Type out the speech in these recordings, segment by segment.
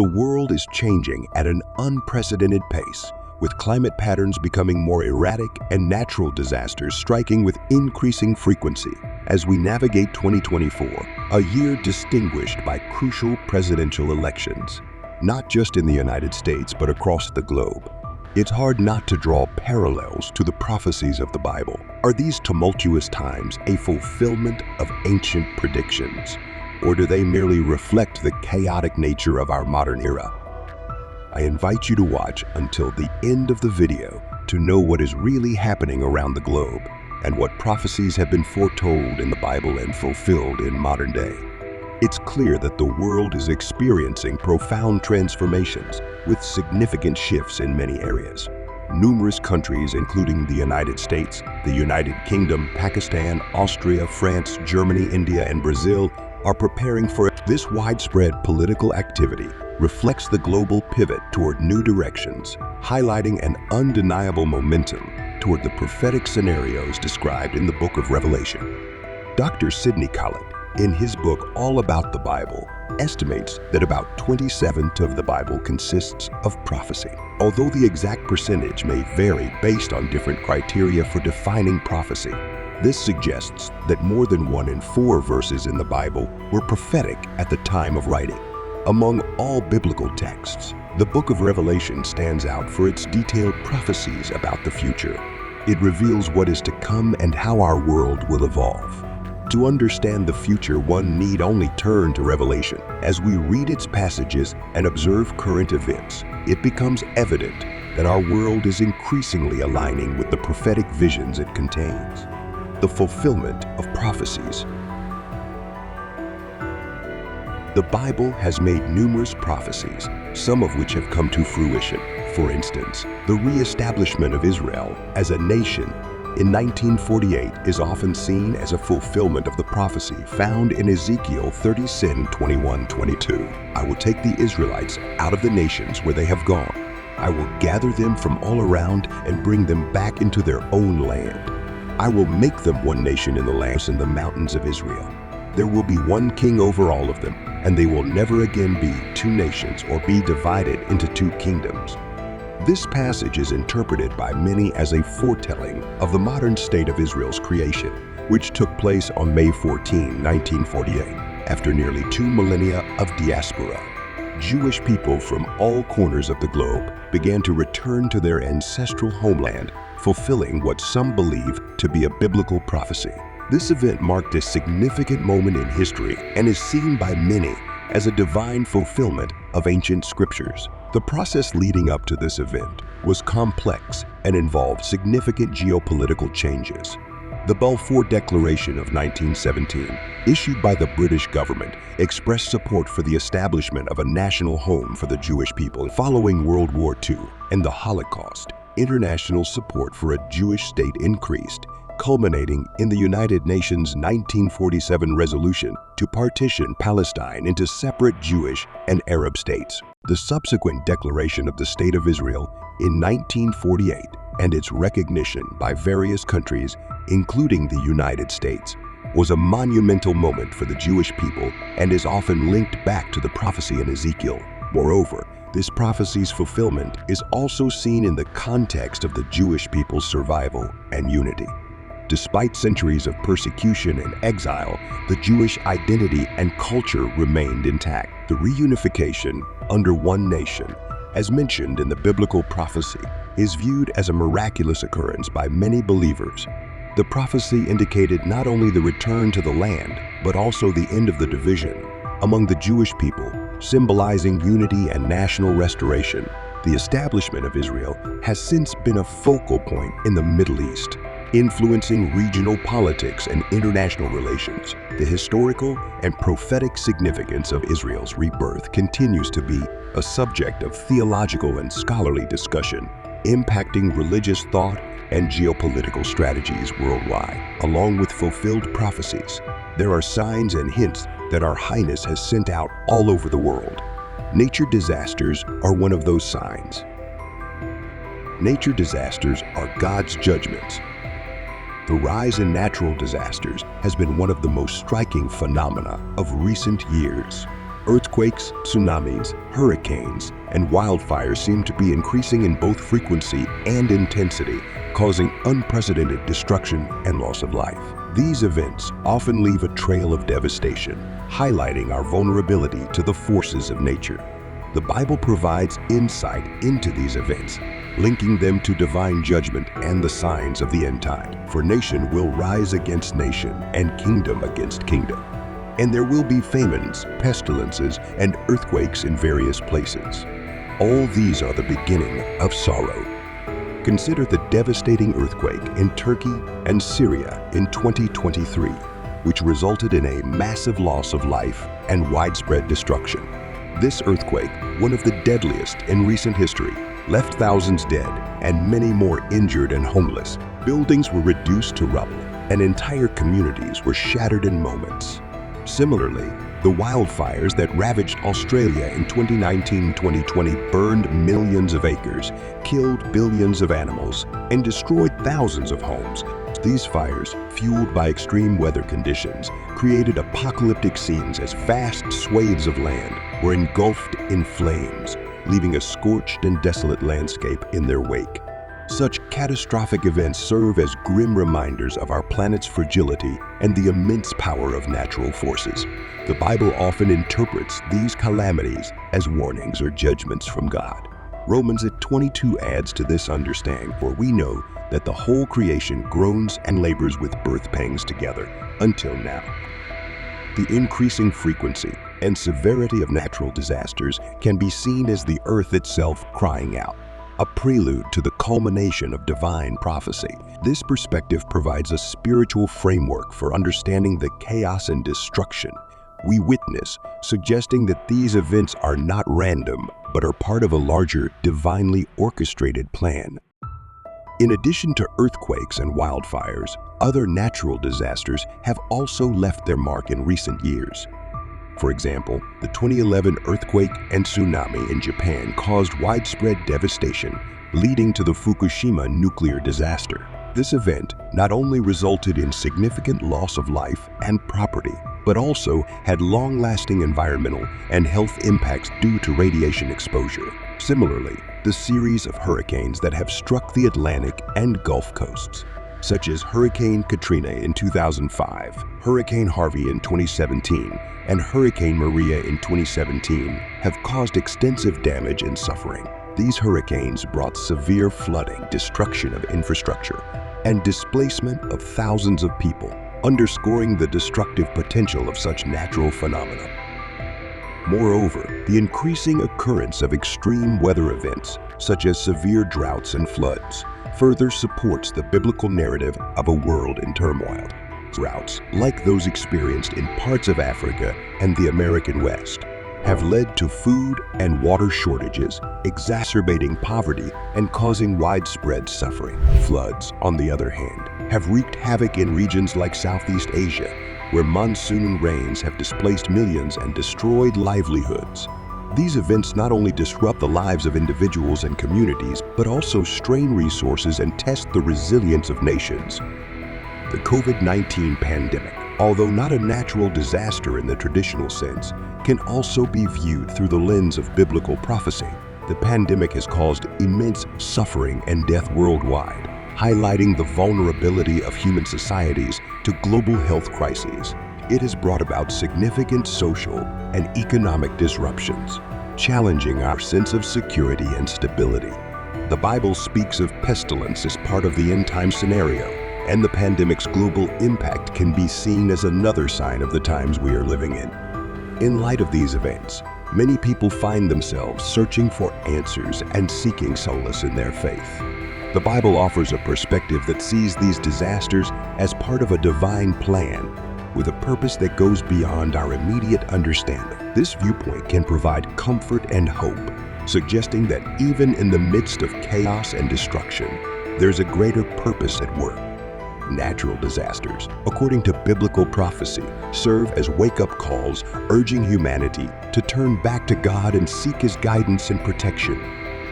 The world is changing at an unprecedented pace, with climate patterns becoming more erratic and natural disasters striking with increasing frequency. As we navigate 2024, a year distinguished by crucial presidential elections, not just in the United States but across the globe, it's hard not to draw parallels to the prophecies of the Bible. Are these tumultuous times a fulfillment of ancient predictions, or do they merely reflect the chaotic nature of our modern era? I invite you to watch until the end of the video to know what is really happening around the globe and what prophecies have been foretold in the Bible and fulfilled in modern day. It's clear that the world is experiencing profound transformations with significant shifts in many areas. Numerous countries, including the United States, the United Kingdom, Pakistan, Austria, France, Germany, India, and Brazil, are preparing for it. This widespread political activity reflects the global pivot toward new directions, highlighting an undeniable momentum toward the prophetic scenarios described in the book of Revelation. Dr. Sidney Collett, in his book All About the Bible, estimates that about 27% of the Bible consists of prophecy. Although the exact percentage may vary based on different criteria for defining prophecy, this suggests that more than 1 in 4 verses in the Bible were prophetic at the time of writing. Among all biblical texts, the book of Revelation stands out for its detailed prophecies about the future. It reveals what is to come and how our world will evolve. To understand the future, one need only turn to Revelation. As we read its passages and observe current events, it becomes evident that our world is increasingly aligning with the prophetic visions it contains. The fulfillment of prophecies. The Bible has made numerous prophecies, some of which have come to fruition. For instance, the re-establishment of Israel as a nation in 1948 is often seen as a fulfillment of the prophecy found in Ezekiel 37:21-22. I will take the Israelites out of the nations where they have gone. I will gather them from all around and bring them back into their own land. I will make them one nation in the lands and the mountains of Israel. There will be one king over all of them, and they will never again be 2 nations or be divided into 2 kingdoms. This passage is interpreted by many as a foretelling of the modern state of Israel's creation, which took place on May 14, 1948, after nearly 2 millennia of diaspora. Jewish people from all corners of the globe began to return to their ancestral homeland, fulfilling what some believe to be a biblical prophecy. This event marked a significant moment in history and is seen by many as a divine fulfillment of ancient scriptures. The process leading up to this event was complex and involved significant geopolitical changes. The Balfour Declaration of 1917, issued by the British government, expressed support for the establishment of a national home for the Jewish people following World War II and the Holocaust. International support for a Jewish state increased, culminating in the United Nations 1947 resolution to partition Palestine into separate Jewish and Arab states. The subsequent declaration of the State of Israel in 1948 and its recognition by various countries, including the United States, was a monumental moment for the Jewish people and is often linked back to the prophecy in Ezekiel. Moreover, this prophecy's fulfillment is also seen in the context of the Jewish people's survival and unity. Despite centuries of persecution and exile, the Jewish identity and culture remained intact. The reunification under one nation, as mentioned in the biblical prophecy, is viewed as a miraculous occurrence by many believers. The prophecy indicated not only the return to the land, but also the end of the division among the Jewish people, symbolizing unity and national restoration. The establishment of Israel has since been a focal point in the Middle East, influencing regional politics and international relations. The historical and prophetic significance of Israel's rebirth continues to be a subject of theological and scholarly discussion, impacting religious thought and geopolitical strategies worldwide. Along with fulfilled prophecies, there are signs and hints that Our Highness has sent out all over the world. Nature disasters are one of those signs. Nature disasters are God's judgments. The rise in natural disasters has been one of the most striking phenomena of recent years. Earthquakes, tsunamis, hurricanes, and wildfires seem to be increasing in both frequency and intensity, causing unprecedented destruction and loss of life. These events often leave a trail of devastation, highlighting our vulnerability to the forces of nature. The Bible provides insight into these events, linking them to divine judgment and the signs of the end time. For nation will rise against nation, and kingdom against kingdom. And there will be famines, pestilences, and earthquakes in various places. All these are the beginning of sorrow. Consider the devastating earthquake in Turkey and Syria in 2023, which resulted in a massive loss of life and widespread destruction. This earthquake, one of the deadliest in recent history, left thousands dead and many more injured and homeless. Buildings were reduced to rubble, and entire communities were shattered in moments. Similarly, the wildfires that ravaged Australia in 2019-2020 burned millions of acres, killed billions of animals, and destroyed thousands of homes. These fires, fueled by extreme weather conditions, created apocalyptic scenes as vast swathes of land were engulfed in flames, leaving a scorched and desolate landscape in their wake. Such catastrophic events serve as grim reminders of our planet's fragility and the immense power of natural forces. The Bible often interprets these calamities as warnings or judgments from God. Romans 8:22 adds to this understanding, for we know that the whole creation groans and labors with birth pangs together until now. The increasing frequency and severity of natural disasters can be seen as the earth itself crying out, a prelude to the culmination of divine prophecy. This perspective provides a spiritual framework for understanding the chaos and destruction we witness, suggesting that these events are not random, but are part of a larger, divinely orchestrated plan. In addition to earthquakes and wildfires, other natural disasters have also left their mark in recent years. For example, the 2011 earthquake and tsunami in Japan caused widespread devastation, leading to the Fukushima nuclear disaster. This event not only resulted in significant loss of life and property, but also had long-lasting environmental and health impacts due to radiation exposure. Similarly, the series of hurricanes that have struck the Atlantic and Gulf coasts, such as Hurricane Katrina in 2005, Hurricane Harvey in 2017, and Hurricane Maria in 2017, have caused extensive damage and suffering. These hurricanes brought severe flooding, destruction of infrastructure, and displacement of thousands of people, underscoring the destructive potential of such natural phenomena. Moreover, the increasing occurrence of extreme weather events, such as severe droughts and floods, further supports the biblical narrative of a world in turmoil. Droughts, like those experienced in parts of Africa and the American West, have led to food and water shortages, exacerbating poverty and causing widespread suffering. Floods, on the other hand, have wreaked havoc in regions like Southeast Asia, where monsoon rains have displaced millions and destroyed livelihoods. These events not only disrupt the lives of individuals and communities, but also strain resources and test the resilience of nations. The COVID-19 pandemic, although not a natural disaster in the traditional sense, can also be viewed through the lens of biblical prophecy. The pandemic has caused immense suffering and death worldwide, highlighting the vulnerability of human societies to global health crises. It has brought about significant social and economic disruptions, challenging our sense of security and stability. The Bible speaks of pestilence as part of the end-time scenario, and the pandemic's global impact can be seen as another sign of the times we are living in. In light of these events, many people find themselves searching for answers and seeking solace in their faith. The Bible offers a perspective that sees these disasters as part of a divine plan, with a purpose that goes beyond our immediate understanding. This viewpoint can provide comfort and hope, suggesting that even in the midst of chaos and destruction, there's a greater purpose at work. Natural disasters, according to biblical prophecy, serve as wake-up calls urging humanity to turn back to God and seek His guidance and protection.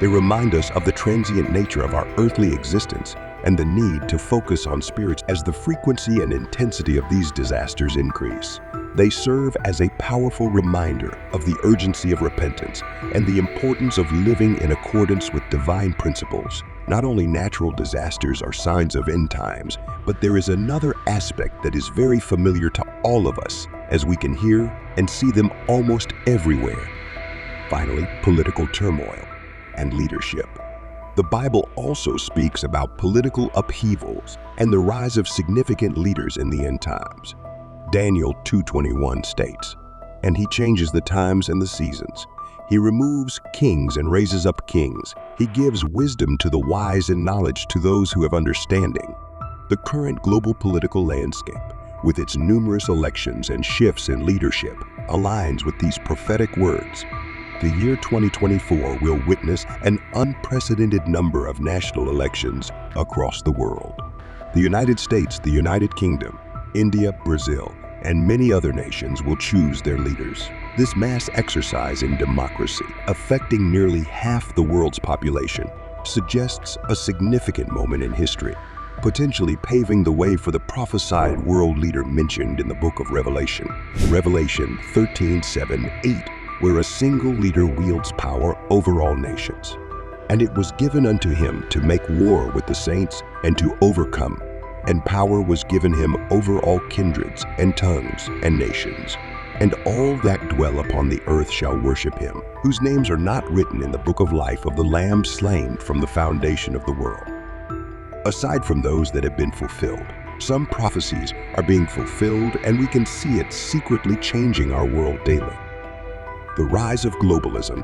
They remind us of the transient nature of our earthly existence and the need to focus on spirits as the frequency and intensity of these disasters increase. They serve as a powerful reminder of the urgency of repentance and the importance of living in accordance with divine principles. Not only natural disasters are signs of end times, but there is another aspect that is very familiar to all of us, as we can hear and see them almost everywhere. Finally, political turmoil and leadership. The Bible also speaks about political upheavals and the rise of significant leaders in the end times. Daniel 2:21 states, "And he changes the times and the seasons. He removes kings and raises up kings. He gives wisdom to the wise and knowledge to those who have understanding." The current global political landscape, with its numerous elections and shifts in leadership, aligns with these prophetic words. The year 2024 will witness an unprecedented number of national elections across the world. The United States, the United Kingdom, India, Brazil, and many other nations will choose their leaders. This mass exercise in democracy, affecting nearly half the world's population, suggests a significant moment in history, potentially paving the way for the prophesied world leader mentioned in the book of Revelation. Revelation 13:7-8, where a single leader wields power over all nations. "And it was given unto him to make war with the saints and to overcome. And power was given him over all kindreds and tongues and nations. And all that dwell upon the earth shall worship him, whose names are not written in the book of life of the Lamb slain from the foundation of the world." Aside from those that have been fulfilled, some prophecies are being fulfilled, and we can see it secretly changing our world daily. The rise of globalism,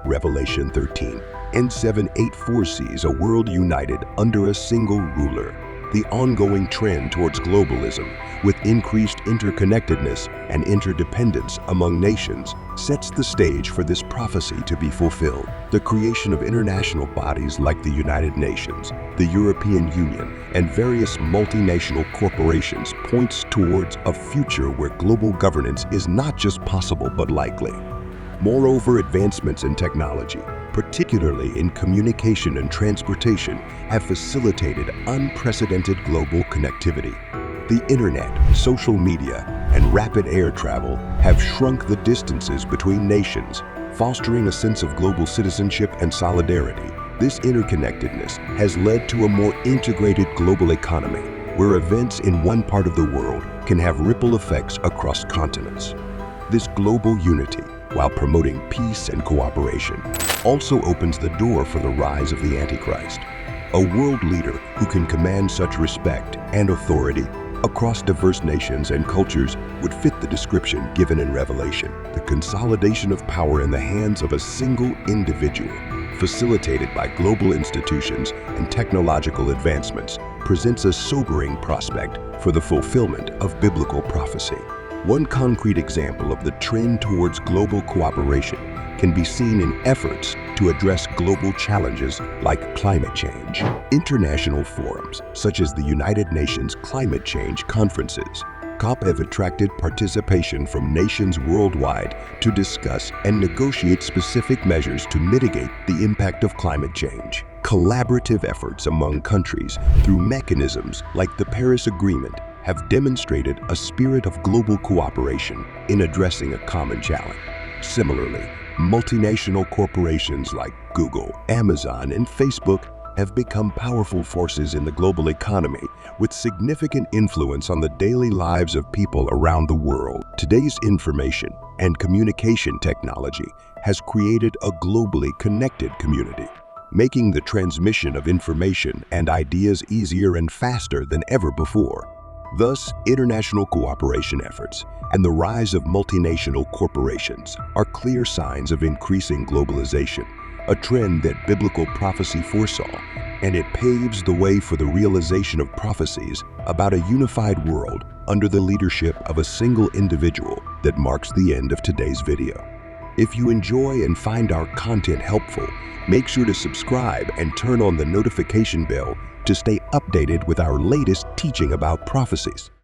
Revelation 13 and 7-8 foresees a world united under a single ruler. The ongoing trend towards globalism, with increased interconnectedness and interdependence among nations, sets the stage for this prophecy to be fulfilled. The creation of international bodies like the United Nations, the European Union, and various multinational corporations points towards a future where global governance is not just possible but likely. Moreover, advancements in technology, particularly in communication and transportation, have facilitated unprecedented global connectivity. The internet, social media, and rapid air travel have shrunk the distances between nations, fostering a sense of global citizenship and solidarity. This interconnectedness has led to a more integrated global economy, where events in one part of the world can have ripple effects across continents. This global unity, while promoting peace and cooperation, also opens the door for the rise of the Antichrist. A world leader who can command such respect and authority across diverse nations and cultures would fit the description given in Revelation. The consolidation of power in the hands of a single individual, facilitated by global institutions and technological advancements, presents a sobering prospect for the fulfillment of biblical prophecy. One concrete example of the trend towards global cooperation can be seen in efforts to address global challenges like climate change. International forums, such as the United Nations Climate Change Conferences, COP, have attracted participation from nations worldwide to discuss and negotiate specific measures to mitigate the impact of climate change. Collaborative efforts among countries through mechanisms like the Paris Agreement have demonstrated a spirit of global cooperation in addressing a common challenge. Similarly, multinational corporations like Google, Amazon, and Facebook have become powerful forces in the global economy with significant influence on the daily lives of people around the world. Today's information and communication technology has created a globally connected community, making the transmission of information and ideas easier and faster than ever before. Thus, international cooperation efforts and the rise of multinational corporations are clear signs of increasing globalization, a trend that biblical prophecy foresaw, and it paves the way for the realization of prophecies about a unified world under the leadership of a single individual that marks the end of today's video. If you enjoy and find our content helpful, make sure to subscribe and turn on the notification bell to stay updated with our latest teaching about prophecies.